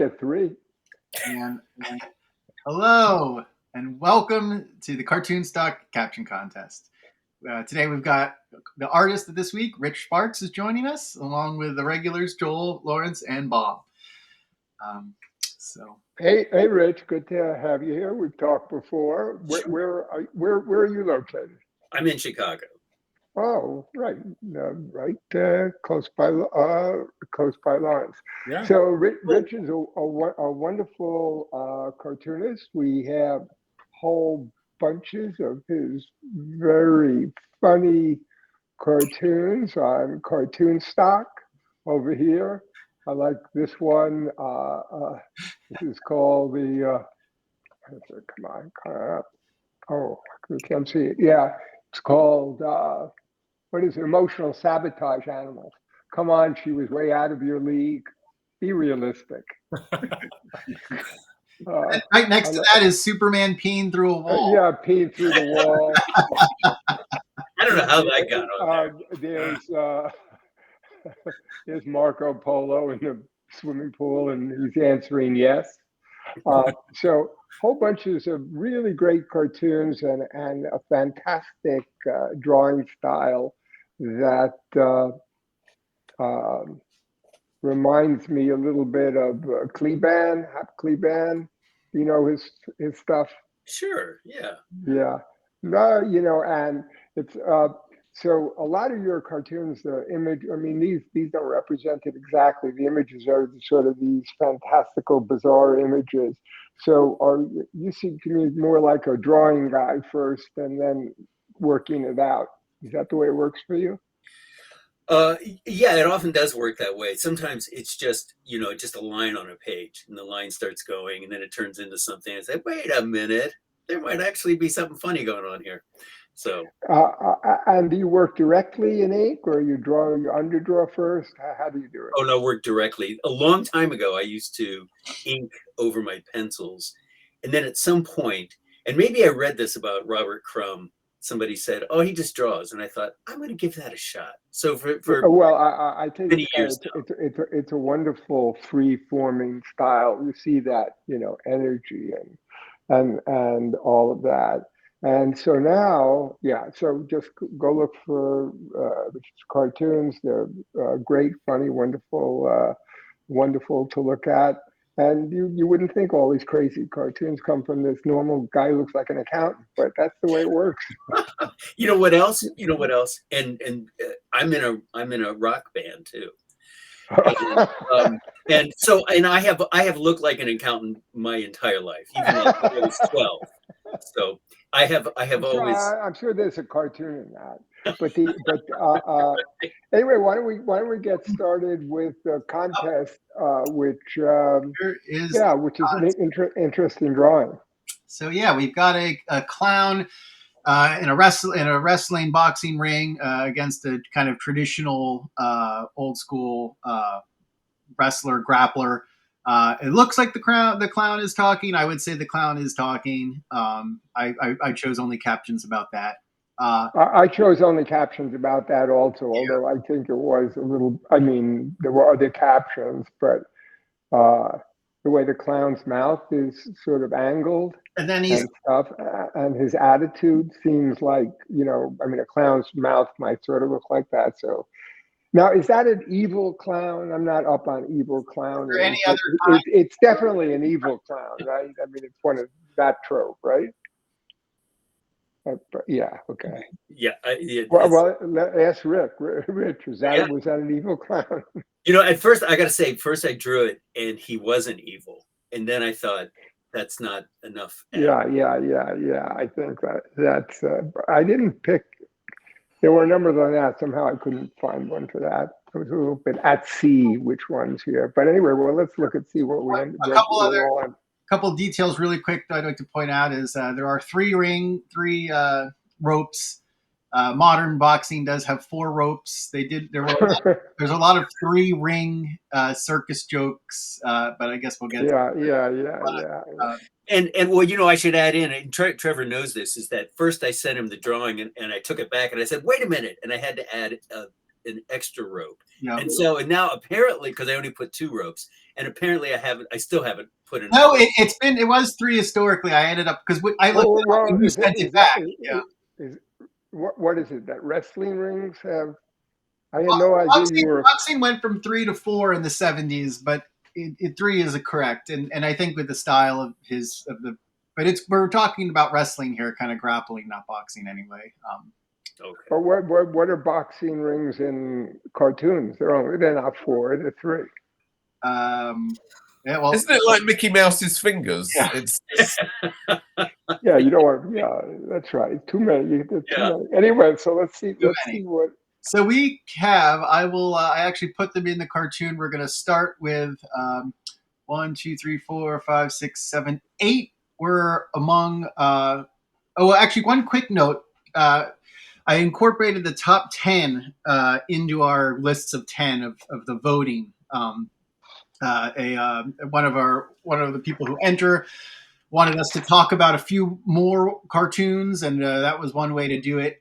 get 3. And hello, and welcome to the CartoonStock Caption Contest. Today we've got the artist of this week, Rich Sparks, is joining us, along with the regulars, Joel, Lawrence, and Bob. Hey, Rich, good to have you here. We've talked before. Where are you located? I'm in Chicago. Oh, right, close by Lawrence. Yeah. So Rich is a wonderful cartoonist. We have whole bunches of his very funny cartoons on CartoonStock over here. I like this one. This is called the. Come on. Oh, I can't see it. Yeah, it's called. What is it? Emotional Sabotage Animals. Come on, she was way out of your league. Be realistic. Right next to that is Superman peeing through a wall. Yeah, peeing through the wall. I don't know how that got on there. There's Marco Polo in the swimming pool, and he's answering yes. So whole bunches of really great cartoons and a fantastic drawing style that reminds me a little bit of Kleban, Hap Kleban. You know his stuff. Sure. Yeah. Yeah. No, and it's so a lot of your cartoons, the image. I mean, these don't represent it exactly. The images are sort of these fantastical, bizarre images. So, you seem to me more like a drawing guy first, and then working it out. Is that the way it works for you? Yeah, it often does work that way. Sometimes it's just, just a line on a page, and the line starts going, and then it turns into something. It's like, wait a minute, there might actually be something funny going on here. So, and do you work directly in ink, or you underdraw first? How do you do it? Oh no, work directly. A long time ago, I used to ink over my pencils, and then at some point, and maybe I read this about Robert Crumb. Somebody said, "Oh, he just draws," and I thought, "I'm going to give that a shot." So for well, I think many years it's a wonderful free-forming style. You see that, energy and all of that. And so now, so just go look for cartoons. They're great, funny, wonderful, wonderful to look at. And you wouldn't think all these crazy cartoons come from this normal guy who looks like an accountant, but that's the way it works. You know what else? And I'm in a rock band too. And so I have looked like an accountant my entire life, even when I was 12. So I have always. I'm sure there's a cartoon in that. But anyway, why don't we get started with the contest, which is an interesting drawing. So we've got a clown in a wrestling boxing ring against a kind of traditional old school wrestler grappler. It looks like the clown is talking. I would say the clown is talking. I chose only captions about that. I chose only captions about that also, although I think it was a little, there were other captions, but the way the clown's mouth is sort of angled and then and his attitude seems like, a clown's mouth might sort of look like that. So now, is that an evil clown? I'm not up on evil clown. It's definitely an evil clown, right? It's one of that trope, right? Yeah. Okay. Yeah. Well, ask Rick. Rich, was that an evil clown? At first, I got to say, I drew it and he wasn't evil, and then I thought that's not enough. Yeah. I think that's. I didn't pick. There were numbers on that. Somehow I couldn't find one for that. I was a little bit at sea which ones here. But anyway, well, let's look and see what we end up. Couple of details really quick that I'd like to point out is there are three ropes. Modern boxing does have 4 ropes. There's a lot of 3-ring circus jokes, but I guess we'll get And I should add in, and Trevor knows this, is that first I sent him the drawing and I took it back and I said, wait a minute. And I had to add an extra rope. Yeah. And now apparently, because I only put 2 ropes, and apparently I still haven't put enough. No, it was 3 historically. I ended up, because I looked it up and you sent it back. What is it that wrestling rings have? I had no idea you were. Boxing went from 3 to 4 in the 70s, but 3 is correct. And I think with the style of but we're talking about wrestling here, kind of grappling, not boxing anyway. Okay. But what are boxing rings in cartoons? They're not 4, they're 3. Yeah, well, isn't it like Mickey Mouse's fingers? Yeah. It's Yeah, you don't want. Yeah, that's right. Too many. Too many. Anyway, so let's see what. So we have. I actually put them in the cartoon. We're going to start with 1, 2, 3, 4, 5, 6, 7, 8. We're among. Actually, one quick note. I incorporated the top 10 into our lists of 10 of the voting. One of the people who enter wanted us to talk about a few more cartoons, and that was one way to do it.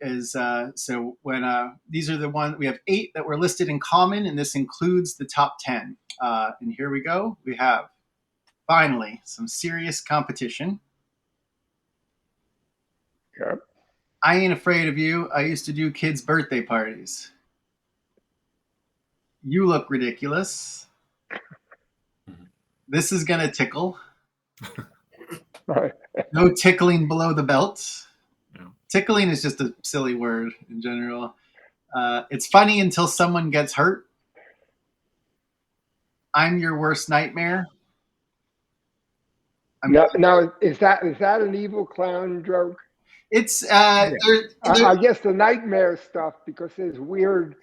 So when these are the ones, we have 8 that were listed in common, and this includes the top 10. And here we go. We have finally some serious competition. Yep. I Ain't Afraid of You. I used to do kids' birthday parties. You Look Ridiculous. This Is Gonna Tickle. Right. No Tickling Below the Belt. Yeah. Tickling is just a silly word in general. It's Funny Until Someone Gets Hurt. I'm Your Worst Nightmare. Now is that an evil clown joke? It's I guess the nightmare stuff, because there's weird,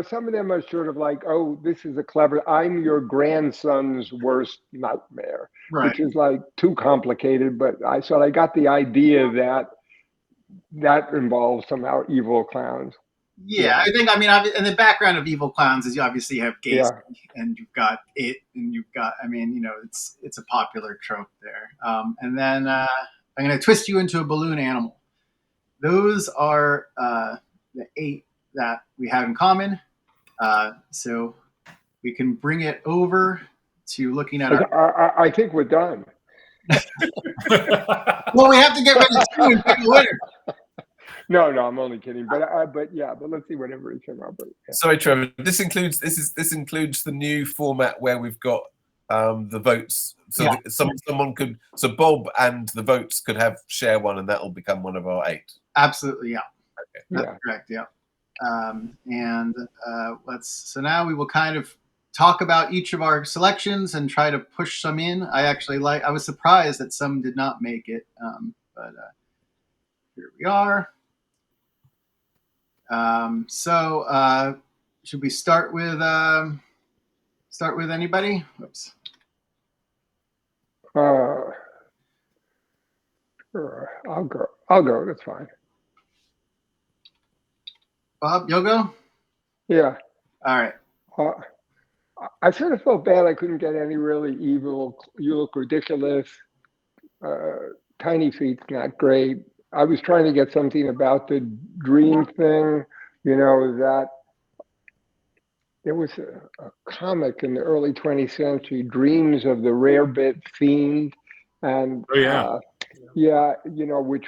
some of them are sort of like, oh, this is a clever, I'm your grandson's worst nightmare, right. Which is like too complicated, but I got the idea that involves somehow evil clowns. Yeah, I think, in the background of evil clowns is you obviously have Gacy, and you've got it, and you've got, it's a popular trope there. And then I'm going to twist you into a balloon animal. Those are the 8 that we have in common. So we can bring it over to looking at I think we're done. Well, we have to get rid of 2 and pick a winner. No, I'm only kidding. But let's see what everybody came up with. Yeah. Sorry, Trevor. This includes the new format where we've got the votes. So someone could. So Bob and the votes could share one, and that will become one of our 8. Absolutely, yeah. Okay. That's correct, yeah. So now we will kind of talk about each of our selections and try to push some in. I was surprised that some did not make it, but here we are. Should we start with anybody? Oops. Sure. I'll go. That's fine. Bob, you'll go? Yeah. All right. I sort of felt bad I couldn't get any really evil, You Look Ridiculous. Tiny Feet's not great. I was trying to get something about the dream thing, that there was a comic in the early 20th century, Dreams of the Rarebit Fiend. And which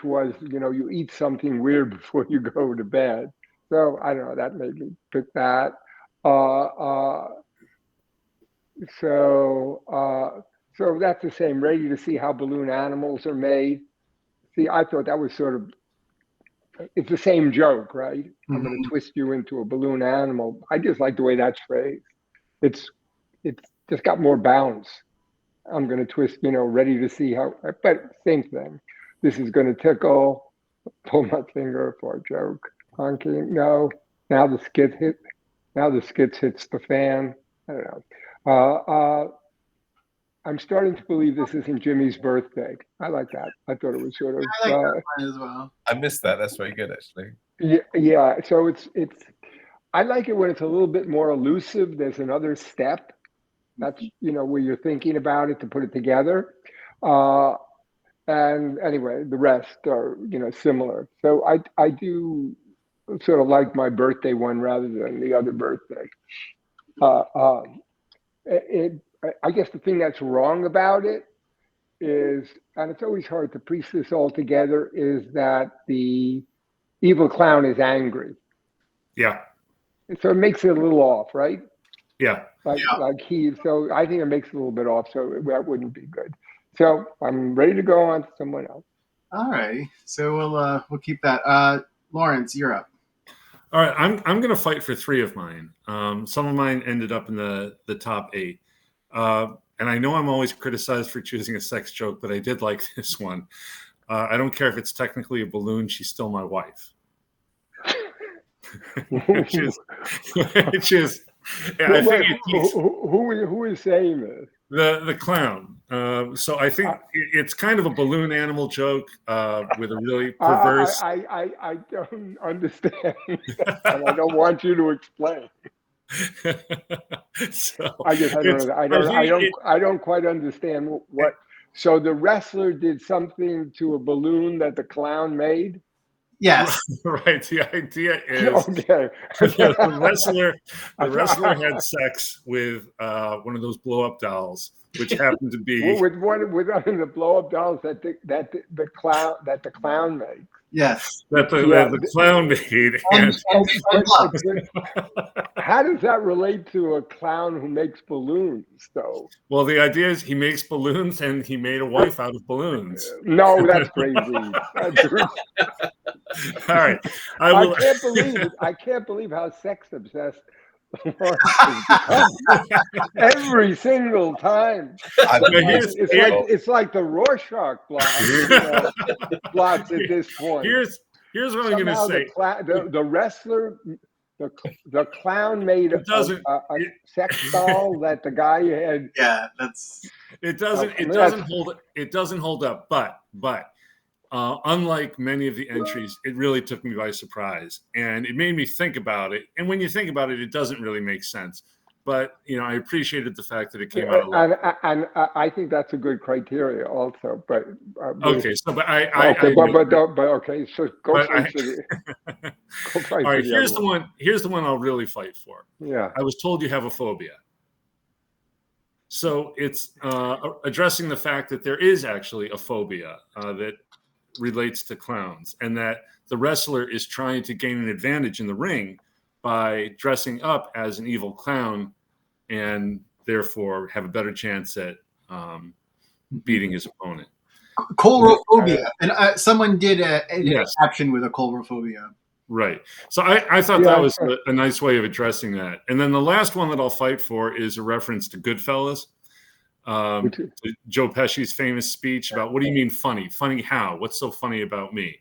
was, you eat something weird before you go to bed. So I don't know, that made me pick that. So that's the same, Ready to See How Balloon Animals Are Made. See, I thought that was sort of, it's the same joke, right? Mm-hmm. I'm going to twist you into a balloon animal. I just like the way that's phrased. It's just got more bounce. I'm going to twist, Ready to See How, but same thing. This Is Going to Tickle, pull my finger for a joke. Honking, no. Now the skit hits the fan. I don't know. I'm starting to believe this isn't Jimmy's birthday. I like that. I thought it was sort of. I like that one as well. I missed that. That's very good, actually. Yeah. So it's. I like it when it's a little bit more elusive. There's another step. That's where you're thinking about it to put it together. And anyway, the rest are similar. So I do sort of like my birthday one rather than the other birthday. Uh, uh, I guess the thing that's wrong about it is, and it's always hard to piece this all together, is that the evil clown is angry. Yeah. And so it makes it a little off, right? Yeah. So I think it makes it a little bit off, so that wouldn't be good. So I'm ready to go on to someone else. All right. So we'll keep that. Lawrence, you're up. All right, I'm going to fight for 3 of mine. Some of mine ended up in the top 8. And I know I'm always criticized for choosing a sex joke, but I did like this one. I don't care if it's technically a balloon, she's still my wife. which is yeah, Who is saying this? The clown. So I think it's kind of a balloon animal joke with a really perverse. I don't understand, and I don't want you to explain. So I guess I don't quite understand what. So the wrestler did something to a balloon that the clown made. Yes. Right. The idea is okay. the wrestler had sex with one of those blow up dolls, which happened to be with one of the blow up dolls that the clown made. Yes. That the clown made. How does that relate to a clown who makes balloons, though? Well, the idea is he makes balloons, and he made a wife out of balloons. No, that's crazy. All right, I can't believe how sex obsessed every single time. It's like the Rorschach blocks at this point. Here's what I'm going to say. The wrestler, the clown made a sex doll that the guy had. Yeah, that's. It doesn't hold up. But unlike many of the entries, it really took me by surprise, and it made me think about it. And when you think about it, it doesn't really make sense. But I appreciaed the fact that it came out alive. And I think that's a good criteria, also. But okay, so but okay, so go fight for the. All right, here's the one. Here's the one I'll really fight for. Yeah, I was told you have a phobia. So it's addressing the fact that there is actually a phobia that relates to clowns, and that the wrestler is trying to gain an advantage in the ring by dressing up as an evil clown, and therefore have a better chance at beating his opponent. Colrophobia, and someone did a caption with a colrophobia. Right. So I thought that was a nice way of addressing that. And then the last one that I'll fight for is a reference to Goodfellas. To Joe Pesci's famous speech about, what do you mean funny? Funny how? What's so funny about me?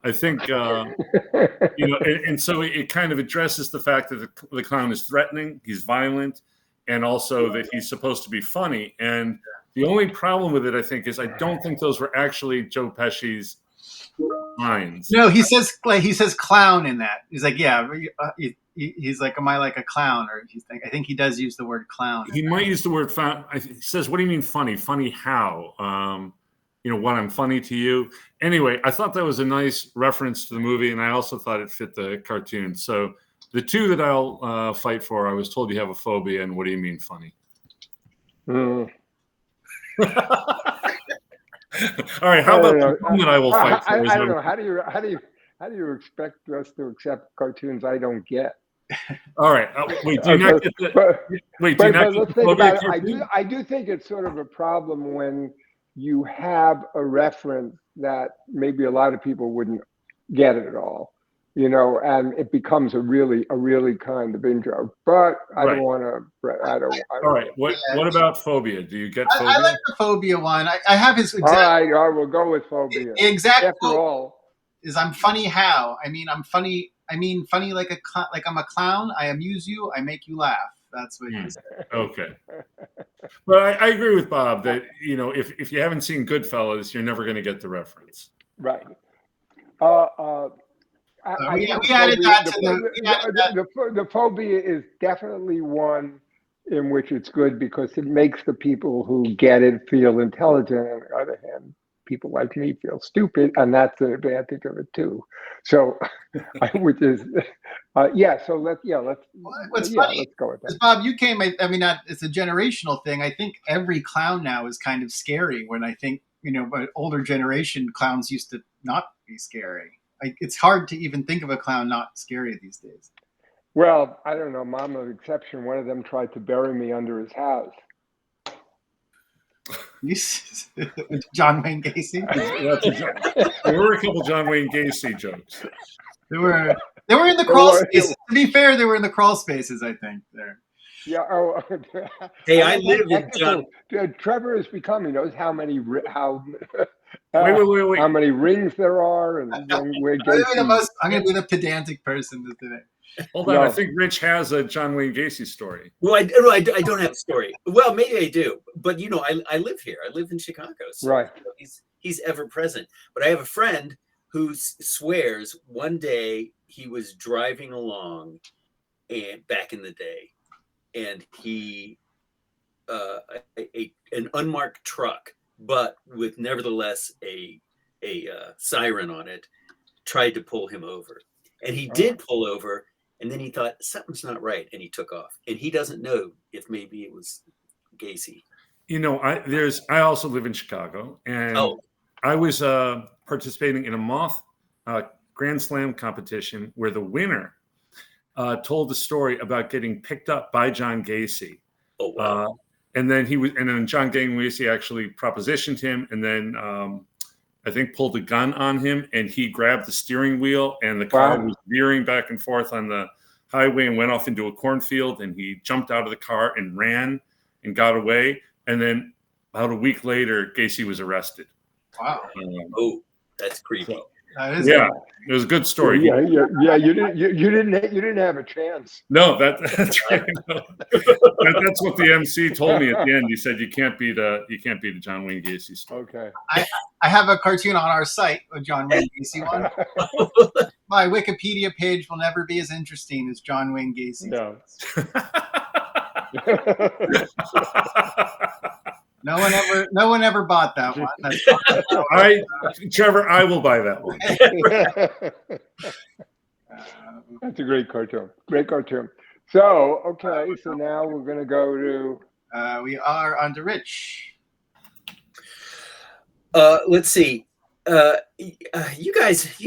I think, and so it kind of addresses the fact that the clown is threatening, he's violent, and also that he's supposed to be funny. And the only problem with it, I think, is I don't think those were actually Joe Pesci's lines. No, he says clown in that. He's like, yeah, he's like, am I like a clown? Or I think he does use the word clown. He might use the word clown. He says, what do you mean funny? Funny how? What, I'm funny to you? Anyway, I thought that was a nice reference to the movie, and I also thought it fit the cartoon. So the 2 that I'll fight for, I was told you have a phobia, and what do you mean funny? Mm. All right, how about the one that I will fight for? I don't know. How do you expect us to accept cartoons I don't get? All right. Wait, do you not get the? Wait, do you not get the phobia cartoon? I do think it's sort of a problem when you have a reference that maybe a lot of people wouldn't get it at all, and it becomes a really kind of intro. But I don't want to. All right. What about phobia? Do you get phobia? I like the phobia one. I have his exact. All right, we'll go with phobia. Exactly. After all, is I'm funny how? I mean, I'm funny. I mean, funny like I'm a clown. I amuse you. I make you laugh. That's what he said. Okay. But I agree with Bob that, if you haven't seen Goodfellas, you're never going to get the reference. Right. We added that to the phobia is definitely one in which it's good because it makes the people who get it feel intelligent. On the other hand, people like me feel stupid, and that's an advantage of it too. So, which is, yeah. So let's funny let's go with is, that. Bob, you came. I mean, it's a generational thing. I think every clown now is kind of scary. When I think but older generation clowns used to not be scary. It's hard to even think of a clown not scary these days. Well, I don't know. Mama's exception. One of them tried to bury me under his house. John Wayne Gacy. There were a couple John Wayne Gacy jokes. They were in the crawl spaces. To be fair, they were in the crawl spaces, I think. There. Yeah. Oh. Hey, I live in John. Trevor is becoming. Knows how many Wait. how many rings there are, and where Gacy. I'm going to be the pedantic person today. Hold on, I think Rich has a John Wayne Gacy story. Well, I don't have a story. Well, maybe I do, but I live here. I live in Chicago, so right. He's ever present. But I have a friend who swears one day he was driving along, and back in the day, and he an unmarked truck, but with nevertheless a siren on it, tried to pull him over, and he did pull over. And then he thought something's not right, and he took off. And he doesn't know if maybe it was Gacy. I also live in Chicago, and I was participating in a moth Grand Slam competition where the winner told the story about getting picked up by John Gacy. Oh wow! And then John Gacy actually propositioned him, and then I think pulled a gun on him, and he grabbed the steering wheel, and the car was veering back and forth on the highway and went off into a cornfield, and he jumped out of the car and ran and got away. And then about a week later, Gacy was arrested. Wow. That's creepy. So, it was a good story. Yeah. You didn't have a chance. No, that's right. No. That's what the MC told me at the end. He said you can't beat a John Wayne Gacy story. Okay. I have a cartoon on our site, a John Wayne Gacy one. My Wikipedia page will never be as interesting as John Wayne Gacy. No. No one ever bought that one. Trevor, I will buy that one. That's a great cartoon. Great cartoon. So, okay, so now we're going to go to... we are on to Rich. Let's see. You guys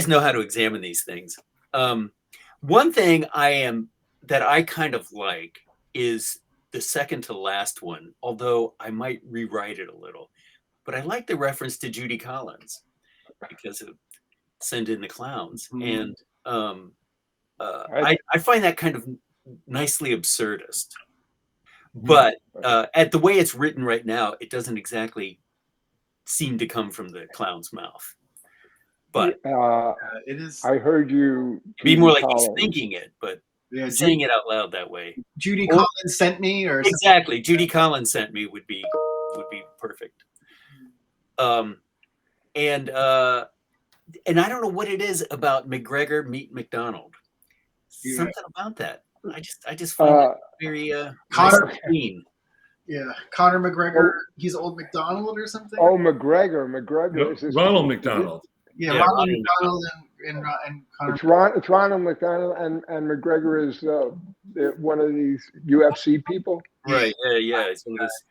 know how to examine these things. One thing that I kind of like is the second to last one, although I might rewrite it a little. But I like the reference to Judy Collins because of Send in the Clowns. And I find that kind of nicely absurdist. But at the way it's written right now, it doesn't exactly seem to come from the clown's mouth. But it is. I heard you. Be more like he's thinking it, but saying it out loud that way. Judy Collins sent me, or exactly. Judy Collins sent me would be perfect. And I don't know what it is about McGregor meet McDonald. Something about that. I just find it very Connor. Clean. Yeah, Conor McGregor. He's old McDonald or something. Oh, McGregor. Ronald McDonald. Yeah, Ronald McDonald and Conor. It's Ronald McDonald and McGregor is one of these UFC people. Right. Yeah. He's one of those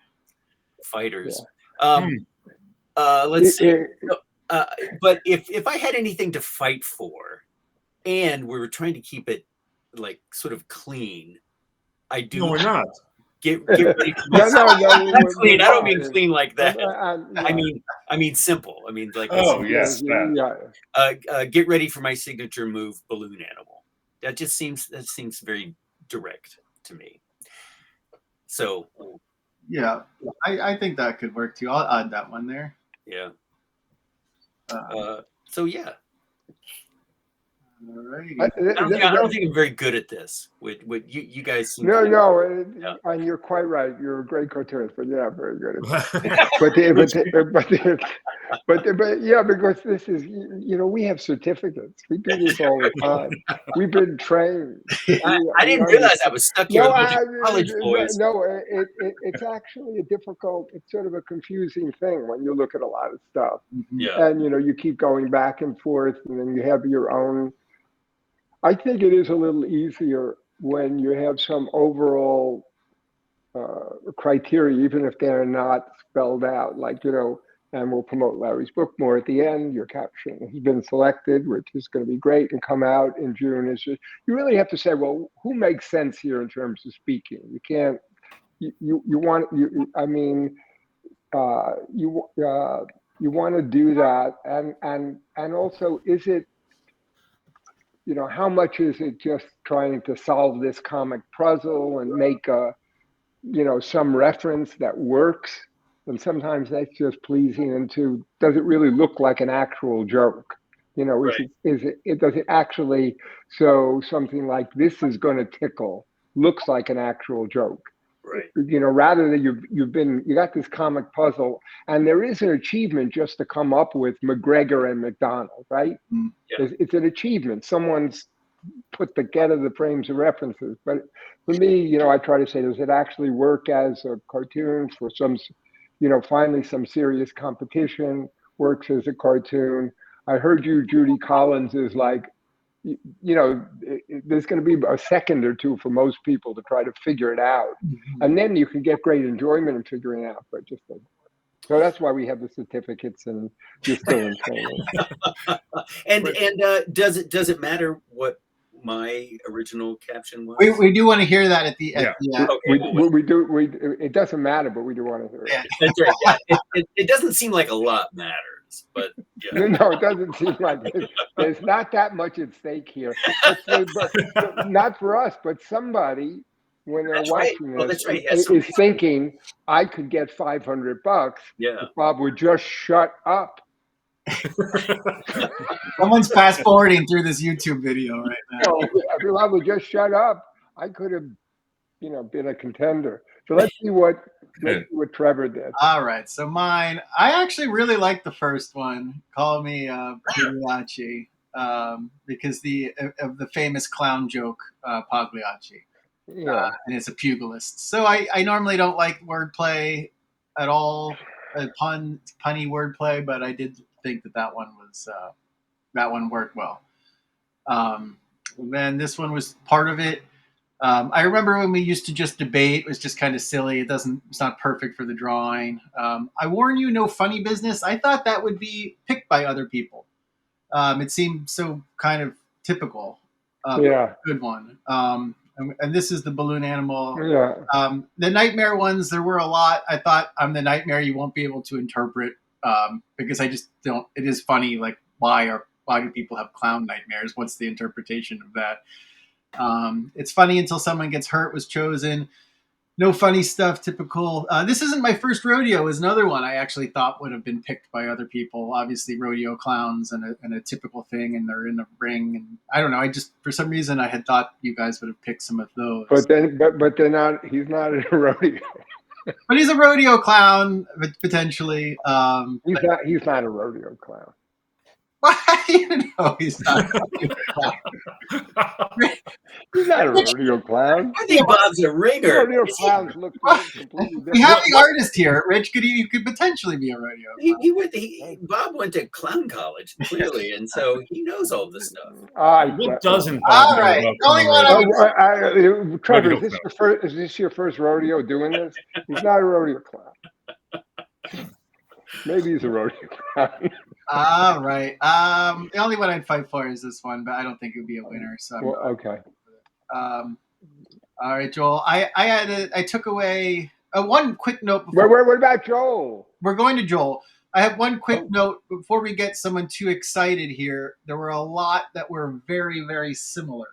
fighters. Yeah. Let's see. But if I had anything to fight for, and we were trying to keep it like sort of clean, I do. No, we're not. Get ready. No, clean. I don't mean clean like that. I mean simple. I mean like. Oh yes. Get ready for my signature move, balloon animal. That seems very direct to me. So. Yeah, I think that could work too. I'll add that one there. Yeah. So yeah. Alrighty. I don't think I'm very good at this. What you guys seem and you're quite right. You're a great cartoonist, but you're not very good at it. but yeah, because this is, we have certificates. We do this all the time. We've been trained. I didn't realize I was stuck here No, with a bunch of college boys. it's actually it's sort of a confusing thing when you look at a lot of stuff. Yeah. And, you keep going back and forth, and then you have your own. I think it is a little easier when you have some overall criteria, even if they're not spelled out, like, and we'll promote Larry's book more at the end. Your caption has been selected, which is going to be great and come out in June. It's just, you really have to say, well, who makes sense here in terms of speaking? You can't, you want to do that. And also, is it, how much is it just trying to solve this comic puzzle and make some reference that works? And sometimes that's just pleasing. And does it really look like an actual joke? Right. Does it actually, so something like this is going to tickle looks like an actual joke? Right. Rather than you got this comic puzzle, and there is an achievement just to come up with McGregor and McDonald, right? Yeah. It's an achievement. Someone's put together the frames of references. But for me, I try to say, does it actually work as a cartoon for some, finally some serious competition, works as a cartoon? I heard you, Judy Collins, is like, there's going to be a second or two for most people to try to figure it out. And then you can get great enjoyment in figuring it out, but just so that's why we have the certificates, and you're still in training. And does it matter what my original caption was? We do want to hear that at the end. We do. It doesn't matter, but we do want to hear it. That's right. Yeah. It doesn't seem like a lot matters, but yeah. No, it doesn't seem like it. There's not that much at stake here. But not for us, but somebody, when they're watching this, is thinking, I could get $500 if Bob would just shut up. Someone's fast forwarding through this YouTube video right now. If Bob would just shut up, I could have, been a contender. So let's see what Trevor did. All right, so mine, I actually really like the first one. Call me Pagliacci, because of the famous clown joke, Pagliacci. Yeah. And it's a pugilist. So I normally don't like wordplay at all, punny wordplay, but I did think that one worked well. Then this one was part of it. I remember when we used to just debate. It was just kind of silly. It's not perfect for the drawing. I warn you, no funny business. I thought that would be picked by other people. It seemed so kind of typical. Good one. And this is the balloon animal. Yeah. The nightmare ones, there were a lot. I thought I'm the nightmare you won't be able to interpret, because I just don't. It is funny, like why do people have clown nightmares? What's the interpretation of that? It's funny until someone gets hurt was chosen. No funny stuff, typical. This isn't my first rodeo is another one I actually thought would have been picked by other people. Obviously rodeo clowns and a typical thing, and they're in a ring, and I don't know. I just, for some reason, I had thought you guys would have picked some of those. But they're not, he's not in a rodeo. But he's a rodeo clown, potentially. He's not a rodeo clown. Why do you know he's not a rodeo clown? He's not a rodeo clown. I think Bob's a ringer. Rodeo clowns look completely different. We have the artist here, Rich. You could potentially be a rodeo clown. Bob went to clown college, clearly, and so he knows all this stuff. What doesn't All right. Only one Trevor, is this your first rodeo doing this? He's not a rodeo clown. Maybe he's a rodeo clown. All right. The only one I'd fight for is this one, but I don't think it would be a winner. So okay. All right, Joel. I took away one quick note. What about Joel? We're going to Joel. I have one quick note before we get someone too excited here. There were a lot that were very, very similar.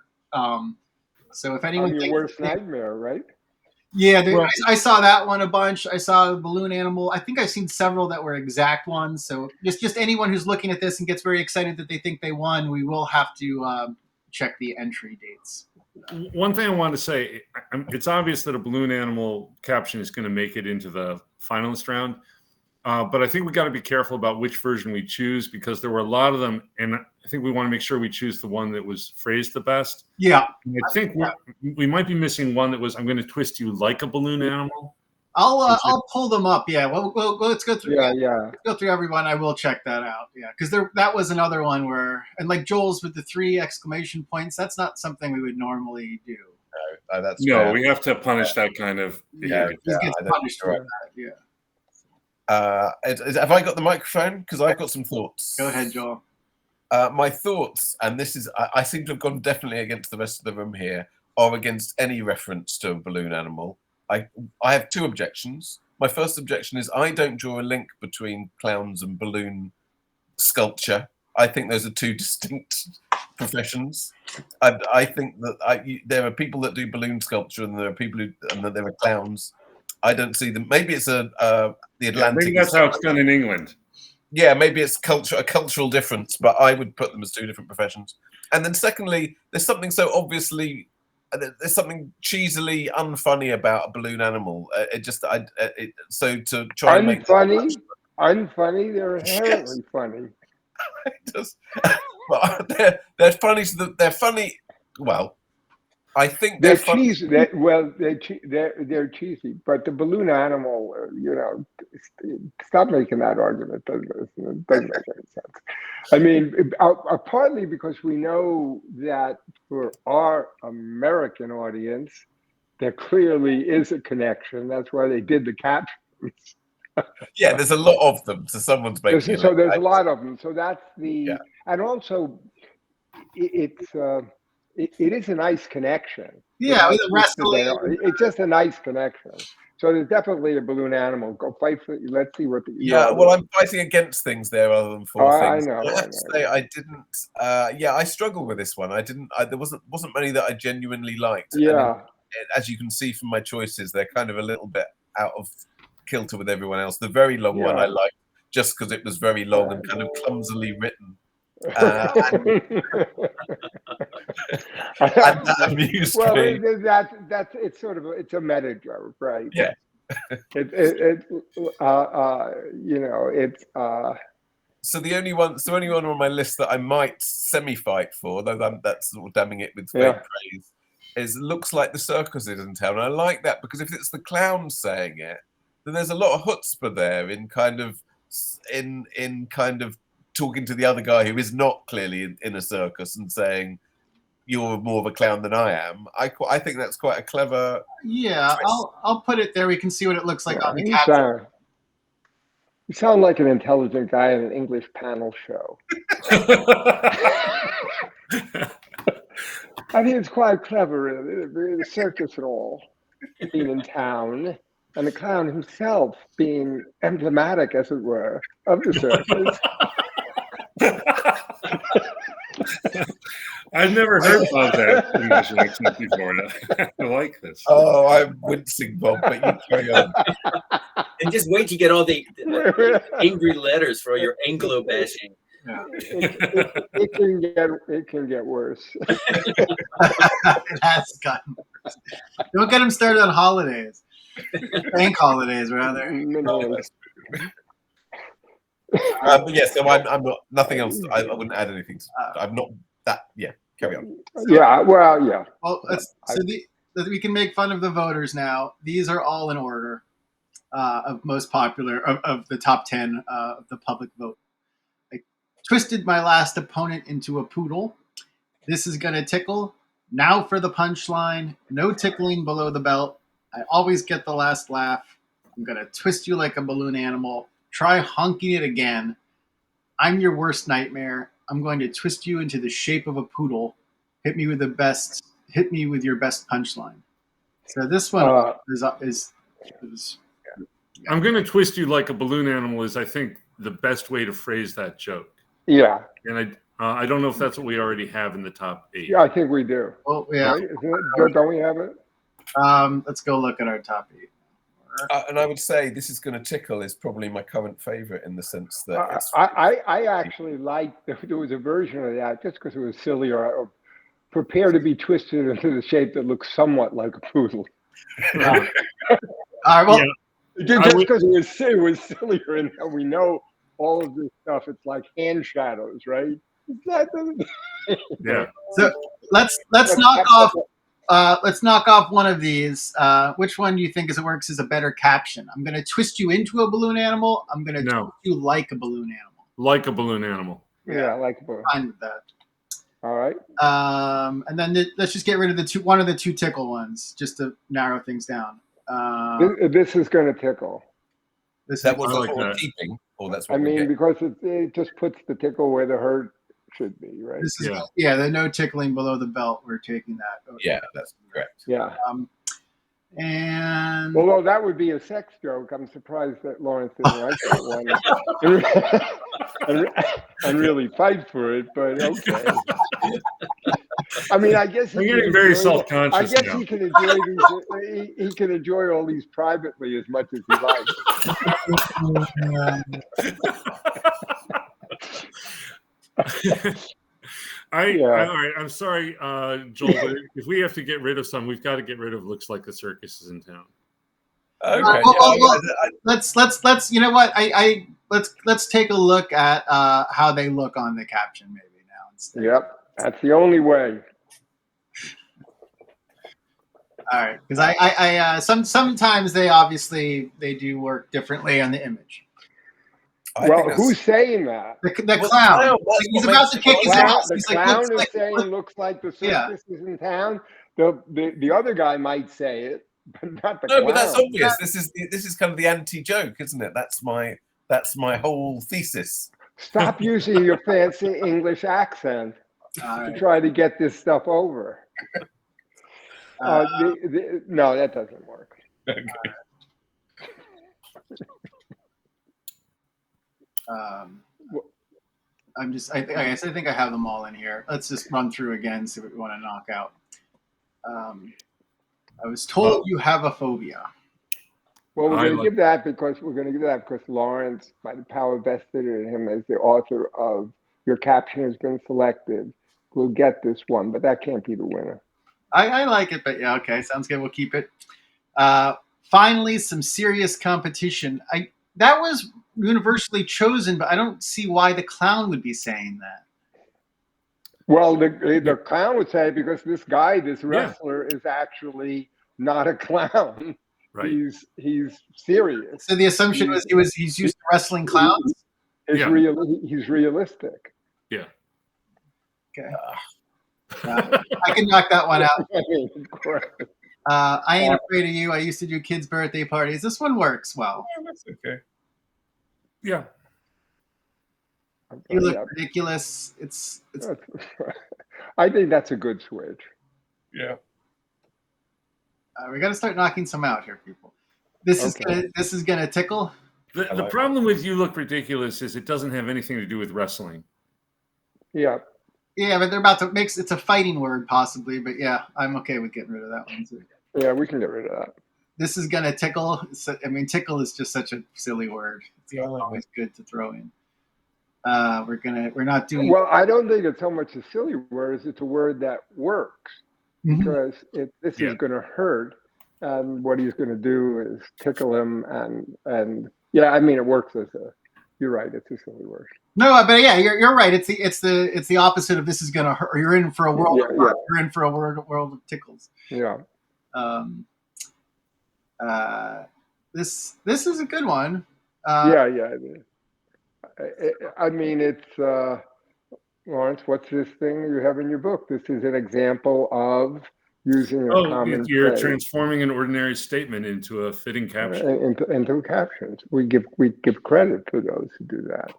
So if anyone your worst nightmare, right? Yeah, I saw that one a bunch. I saw the balloon animal. I think I've seen several that were exact ones. So just anyone who's looking at this and gets very excited that they think they won, we will have to check the entry dates. One thing I want to say, it's obvious that a balloon animal caption is going to make it into the finalist round. But I think we got to be careful about which version we choose because there were a lot of them, and I think we want to make sure we choose the one that was phrased the best. Yeah. And I think we might be missing one that was "I'm going to twist you like a balloon animal." I'll pull them up. Yeah. Well, let's go through. Yeah. Let's go through everyone. I will check that out. Yeah, because that was another one where, and like Joel's with the 3 exclamation points. That's not something we would normally do. That's No, fair. we have to punish that kind of behavior. He gets punished for that. Yeah. Have I got the microphone? Because I've got some thoughts. Go ahead, Joel. My thoughts, and this is, I seem to have gone definitely against the rest of the room here, or against any reference to a balloon animal. I have 2 objections. My first objection is I don't draw a link between clowns and balloon sculpture. I think those are 2 distinct professions. I think that there are people that do balloon sculpture, and there are people and then there are clowns. I don't see them. Maybe it's the Atlantic. Maybe that's how it's done in England. Yeah, maybe it's a cultural difference, but I would put them as 2 different professions. And then secondly, there's something so obviously, there's something cheesily unfunny about a balloon animal. So to try and make unfunny, they're inherently funny. But they're funny. So they're funny. Well, I think they're funny. cheesy. They're cheesy, but the balloon animal, stop making that argument. It doesn't make any sense. I mean, partly because we know that for our American audience, there clearly is a connection. That's why they did the captions. Yeah, there's a lot of them. So someone's making. So there's a lot of them. So that's and also it is a nice connection. Yeah, with the wrestling. It's just a nice connection. So there's definitely a balloon animal. Go fight for. Let's see what the. Yeah, well, I'm fighting against things there other than for things. I know. I have to say, I didn't. I struggled with this one. I didn't. There wasn't many that I genuinely liked. Yeah. And as you can see from my choices, they're kind of a little bit out of kilter with everyone else. The very long one I liked just because it was very long and kind of clumsily written. And that amused me. That's it's sort of it's a meta joke, right? Yeah. So the only one on my list that I might semi-fight for, though that's sort of damning it with fake praise, is looks like the circus is in town. And I like that because if it's the clown saying it, then there's a lot of chutzpah there in kind of talking to the other guy who is not clearly in a circus and saying, "You're more of a clown than I am." I think that's quite a clever. Yeah, I'll put it there. We can see what it looks like on the caption. You sound like an intelligent guy in an English panel show. I think it's quite clever. The circus and all being in town, and the clown himself being emblematic, as it were, of the circus. I've never heard about that English accent before. I like this. Oh, I'm wincing, Bob, but you carry on. And just wait to get all the angry letters for all your Anglo bashing. Yeah. It can get worse. It has gotten worse. Don't get him started on holidays. Bank holidays, rather. But yeah, so I'm not. Nothing else. I wouldn't add anything. I'm not that. Yeah, carry on. Yeah. Well, yeah. Well, we can make fun of the voters now. These are all in order of most popular of the top 10 of the public vote. I twisted my last opponent into a poodle. This is gonna tickle. Now for the punchline. No tickling below the belt. I always get the last laugh. I'm gonna twist you like a balloon animal. Try honking it again. I'm your worst nightmare. I'm going to twist you into the shape of a poodle. Hit me with your best punchline. So this one is I'm going to twist you like a balloon animal is, I think, the best way to phrase that joke. Yeah. And I don't know if that's what we already have in the top 8. Yeah, I think we do. Well, yeah. Right? Don't we have it? Let's go look at our top 8. And I would say This Is Gonna Tickle is probably my current favorite in the sense that I actually liked there was a version of that just because it was silly or prepare to be twisted into the shape that looks somewhat like a poodle. All right, well, Just because it was sillier, and we know all of this stuff. It's like hand shadows, right? Yeah. So let's knock off. Let's knock off one of these. Which one do you think works as a better caption? I'm going to twist you into a balloon animal. I'm going to twist you like a balloon animal. Like a balloon animal. Yeah, like a balloon. Fine with that. All right. And then let's just get rid of one of the two tickle ones, just to narrow things down. This is going to tickle. That was what we're keeping, or that's what because it just puts the tickle where the hurt should be, right? This is, the no tickling below the belt. We're taking that. Okay. Yeah, that's correct. Yeah. And although that would be a sex joke, I'm surprised that Lawrence didn't like that one and really fight for it. But okay. I mean, I guess I'm getting very self-conscious. I guess now. he can enjoy these. He can enjoy all these privately as much as he likes. All right. I'm sorry, Joel, but if we have to get rid of some, we've got to get rid of "Looks like the circus is in town." Okay. Let's. You know what? Let's take a look at how they look on the caption maybe now instead. Yep, that's the only way. All right, because I sometimes they do work differently on the image. Well, who's saying that? The clown. He's about to kick his ass. The clown is saying, "Looks like the circus is in town." The other guy might say it, but not the clown. No, but that's obvious. This is kind of the anti-joke, isn't it? That's my whole thesis. Stop using your fancy English accent to try to get this stuff over. No, that doesn't work. Okay. I think I have them all in here. Let's just run through again, see what we want to knock out. I was told you have a phobia. Well, we're going to give that because Lawrence, by the power vested in him as the author of Your Caption Has Been Selected, will get this one, but that can't be the winner. I like it, but yeah, okay, sounds good. We'll keep it. Finally, some serious competition. That was universally chosen, but I don't see why the clown would be saying that. Well, the clown would say because this wrestler is actually not a clown. Right. He's serious. So the assumption was he's used to wrestling clowns. He's realistic. Yeah. Okay. I can knock that one out. I ain't afraid of you. I used to do kids' birthday parties. This one works well. Yeah, that's okay. Yeah. You look ridiculous. It's. I think that's a good switch. Yeah. We got to start knocking some out here, people. This is gonna tickle. The problem with "you look ridiculous" is it doesn't have anything to do with wrestling. Yeah. Yeah, but they're about to mix. It's a fighting word, possibly, but yeah, I'm okay with getting rid of that one too. Yeah, we can get rid of that. This is gonna tickle. Tickle is just such a silly word. It's always good to throw in. We're not doing. Well, I don't think it's so much a silly word as it's a word that works because this is going to hurt, and what he's going to do is tickle him, and yeah, I mean it works as a. You're right. It's a silly word. No, but yeah, you're right. It's the opposite of this is gonna hurt. You're in for a world of hurt. You're in for a world of tickles. Yeah. This is a good one. Yeah. I mean, it's Lawrence. What's this thing you have in your book? This is an example of using a common. You're transforming an ordinary statement into a fitting caption. Into captions. We give credit for those who do that.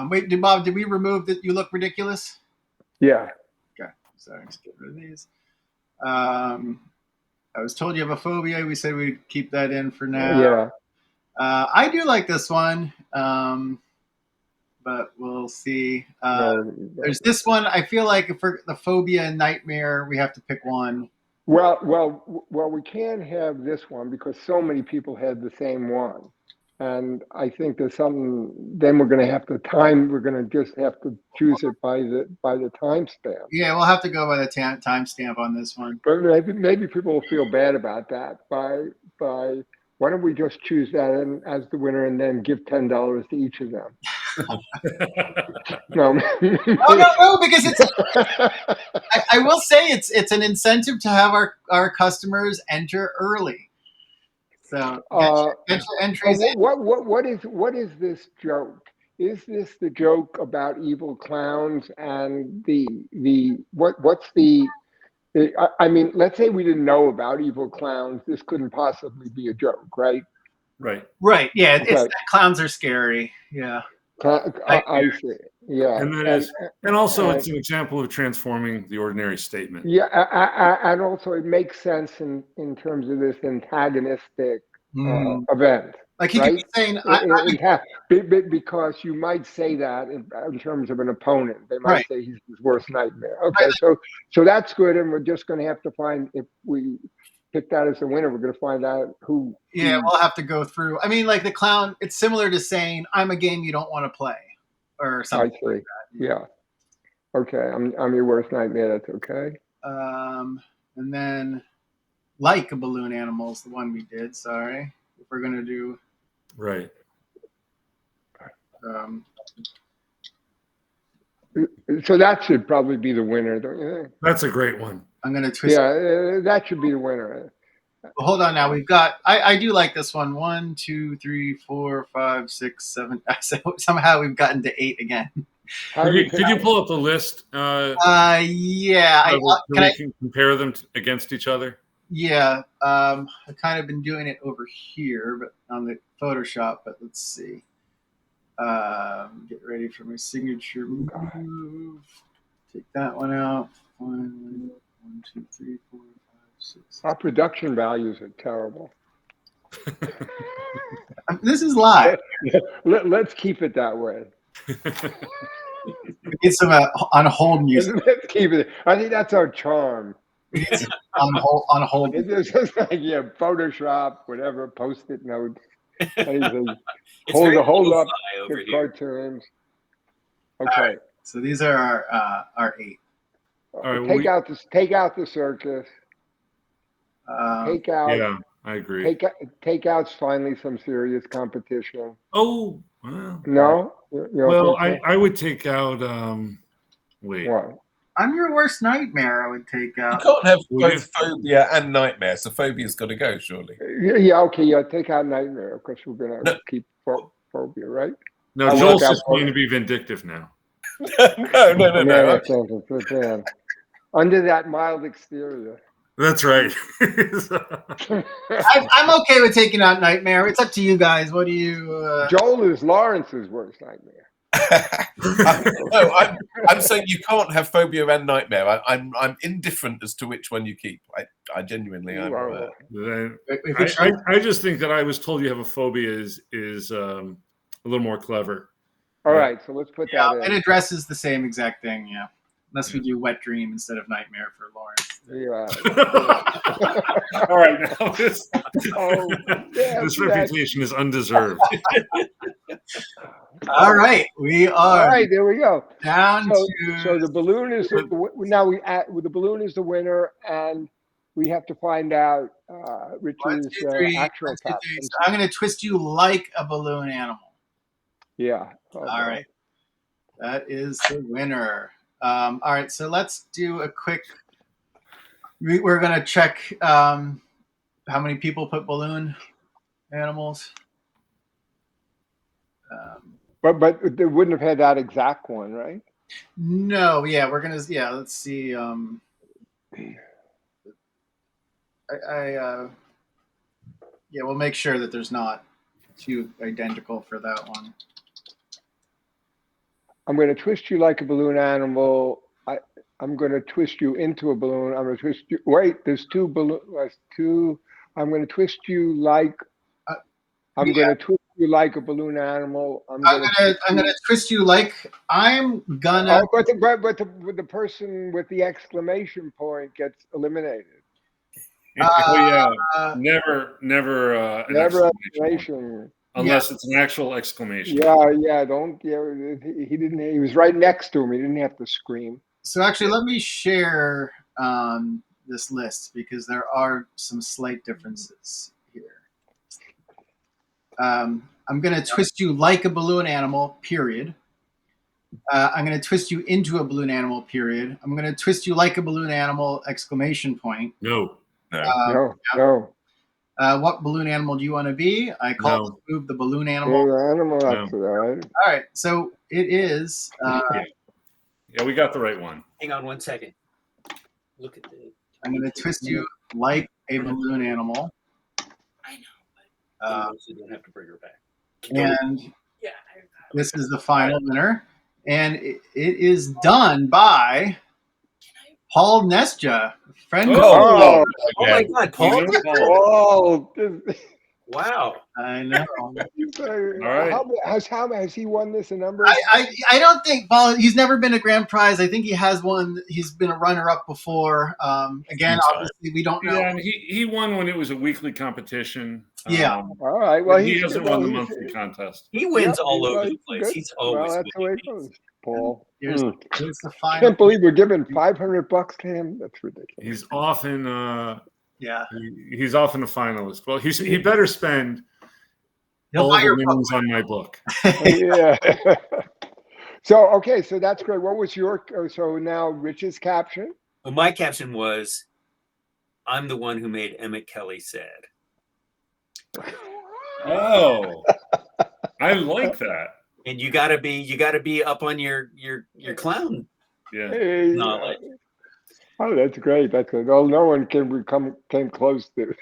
Wait, Bob, did we remove that you look ridiculous? Yeah. Okay, so let's get rid of these. I was told you have a phobia. We said we'd keep that in for now. Yeah. I do like this one, but we'll see. There's this one. I feel like for the phobia and nightmare, we have to pick one. Well, we can't have this one because so many people had the same one. And I think there's something. Then we're going to have to time. We're going to just have to choose it by the timestamp. Yeah, we'll have to go by the timestamp on this one. But maybe people will feel bad about that by Why don't we just choose that as the winner and then give $10 to each of them? No, no, because it's. I will say it's an incentive to have our customers enter early. So get your entries in. what is this joke? Is this the joke about evil clowns and what's the? I mean, let's say we didn't know about evil clowns. This couldn't possibly be a joke, right? Right. Right. Yeah. Okay. It's clowns are scary. Yeah. I see. Yeah. And that is, and also it's an example of transforming the ordinary statement. Yeah, and also it makes sense in terms of this antagonistic event. Like he right? could be saying, because you might say that in terms of an opponent. They might Right. say he's his worst nightmare. Okay, so that's good, and we're just going to have to find, if we pick that as the winner, we're going to find out who. Yeah, we'll have to go through. I mean, like the clown, it's similar to saying, "I'm a game you don't want to play," or something. I see. Like that. Yeah. Okay, I'm your worst nightmare. That's okay. And then, like a balloon animal is the one we did. Sorry, if we're gonna do. Right. So that should probably be the winner, don't you think? That's a great one. I'm gonna twist. Yeah, that should be the winner. Well, hold on now. We've got. I do like this one. 1, 2, 3, 4, 5, 6, 7. Somehow we've gotten to 8 again. Could you pull up the list? Yeah. Can I compare them against each other? Yeah. I've kind of been doing it over here, but on the Photoshop. But let's see. Get ready for my signature move. Take that one out. 1, 2, 3, 4, 5, 6. Our production values are terrible. This is live. Let's keep it that way. Get some on hold music. Let's keep it. I think that's our charm. on hold. It's just like Photoshop, whatever, post-it notes. Anything. It's hold very up lo-fi over the here. cartoons. Okay. Right. So these are our 8. All right, take out the circus. Take out. Yeah, I agree. Take out's finally some serious competition. Oh, well. No. Well, I would take out. Wait. What? I'm your worst nightmare. I would take You out. can't have both phobia and nightmare, so phobia's got to go, surely. Yeah. Okay. Yeah. Take out nightmare. Of course, we're gonna keep phobia, right? No, Joel's just going to be vindictive now. No. Under that mild exterior. That's right. I'm okay with taking out nightmare. It's up to you guys. What do you? Joel is Lawrence's worst nightmare. No, I'm saying you can't have phobia and nightmare. I'm indifferent as to which one you keep. I genuinely am. I just think that I was told you have a phobia is a little more clever. All right, so let's put that in. It addresses the same exact thing. Yeah, unless we do wet dream instead of nightmare for Lawrence. Yeah. All right, now this reputation is undeserved. All right, we are. All right, there we go. Down to. So the balloon is the balloon is the winner, and we have to find out Richie's actual caption. I'm going to twist you like a balloon animal. Yeah. All right. That is the winner. All right, so let's do a quick. We're going to check how many people put balloon animals. But they wouldn't have had that exact one, right? No, yeah, we're gonna. Yeah, let's see. Yeah, we'll make sure that there's not 2 identical for that one. I'm going to twist you like a balloon animal. I'm going to twist you into a balloon. I'm going to twist you. Wait, there's 2 balloons. 2. I'm going to twist you like. I'm going to twist you like a balloon animal. I'm going to twist you like I'm gonna. Oh, but the person with the exclamation point gets eliminated. Never exclamation. Unless it's an actual exclamation. Yeah. Don't. Yeah, he didn't. He was right next to him. He didn't have to scream. So actually, let me share this list because there are some slight differences here. I'm going to twist you like a balloon animal, period. I'm going to twist you into a balloon animal, period. I'm going to twist you like a balloon animal, exclamation point. No. No. What balloon animal do you want to be? I call No. this move the balloon animal. The animal, No. that's right. All right, so it is. Yeah, we got the right one. Hang on 1 second. Look at the. I'm going to twist you like a balloon animal. I know. But you don't have to bring her back. And Yeah. this is the final winner. And it is done by Paul Nesja, friend of Oh, Oh my God, Paul! You know Paul. oh. Wow. I know. All right. Has he won this a number? I don't think Paul. He's never been a grand prize. I think he has one. He's been a runner-up before. Again, obviously, we don't know. Yeah, and he won when it was a weekly competition. Yeah. All right. Well, he hasn't won the monthly contest. He wins Yep, all over right, the place. good. He's always Well, that's the way it winning. goes, Paul. Here's the I final. can't believe we're giving $500 to him. That's ridiculous. He's often Yeah. he's often a finalist. Well, he better spend He'll all buy the your book. winnings on my book. Yeah. So that's great. What was your? So now Rich's caption. Well, my caption was, "I'm the one who made Emmett Kelly sad." Oh, I like that. And you gotta be up on your clown Yeah. Hey, knowledge. oh, that's great. That's good. Well, no one came close to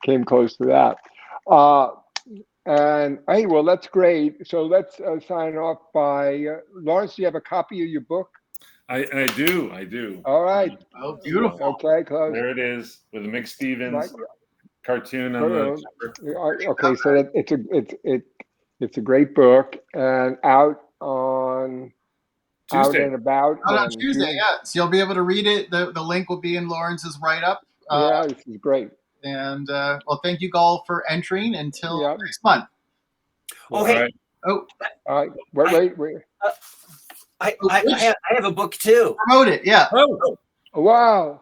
came close to that. And hey, well, that's great. So let's sign off by Lawrence. Do you have a copy of your book? I do. All right. Oh, beautiful. Okay, close. There it is with Mick Stevens cartoon on the. Okay, so it's a great book and out on Tuesday. out and about On on Tuesday, June. yeah. So you'll be able to read it. The link will be in Lawrence's write-up. Yeah, this is great. And well, thank you all for entering. Until Yeah. next month. Oh, hey, Right. Oh, All right, wait. I have a book too. promote it. Yeah. Oh, Wow.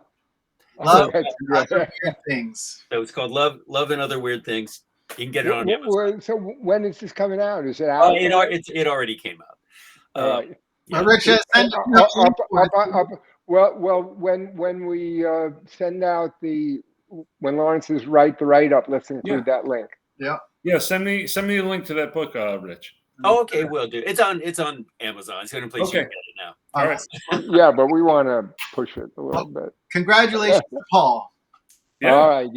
Love That's great. weird things. So it's called Love and Other Weird Things. You can get it on Amazon. So when is this coming out? Is it Oh, out? it already came out. All right. Well, Rich, send Well, when we send out when Lawrence is the write-up, let's include that link. yeah. Send me a link to that book, Rich. Oh, okay, will do. It's on Amazon. It's the only place you can get it now. All right. Yeah, but we want to push it a little bit. Congratulations, Paul. Yeah. All right.